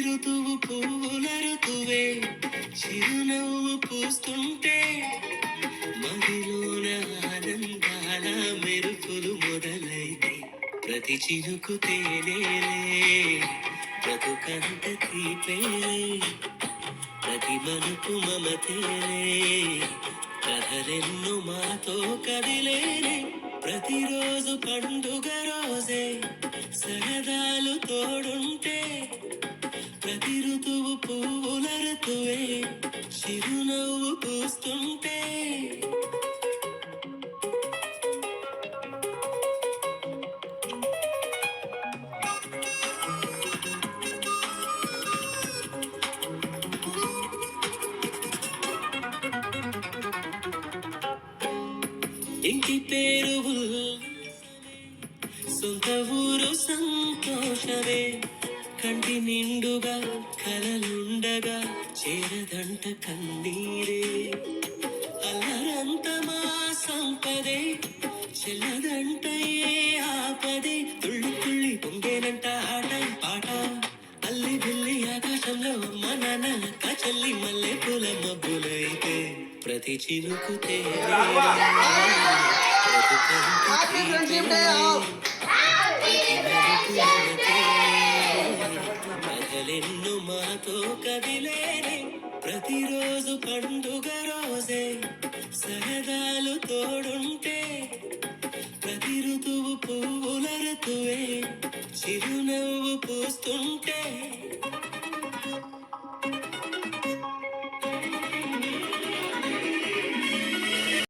ఋతువు పువ్వుల ఋతువే చిరునవ్వు పూస్తుంటే మదిలోన ఆనందాల మెరుపులు మొదలైతే ప్రతి చినుకు తేనేలే బ్రతుకంత తీపేలే ప్రతి మలుపు మమతేలే కథలెన్ను మాతో కదిలేనే ప్రతిరోజు పండుగ రోజే సరదాలు తోడుంటే ప్రతి ఋతువు పువ్వుల ఋతువే చిరునవ్వు పూస్తుంటే ఇంటి పేరు సొంత ఊరు సంతోషమే కంటి నిండుగా కలలుండగా చేరదంట కన్నీరే అల్లరంత మా సంపదే చెల్లదంట ఏ ఆపదే తుళ్ళి తుళ్ళి పొంగేనంట ఆట పాట అల్లి బిల్లి ఆకాశంలో అమ్మ నాన్న అక్క చెల్లి మల్లె పూల మబ్బులైతే ప్రతి చినుకు కథలెన్ను మాతో కదిలేనే ప్రతిరోజు పండుగ రోజే సరదాలు తోడుంటే ప్రతి ఋతువు పువ్వుల ఋతువే చిరునవ్వు పూస్తుంటే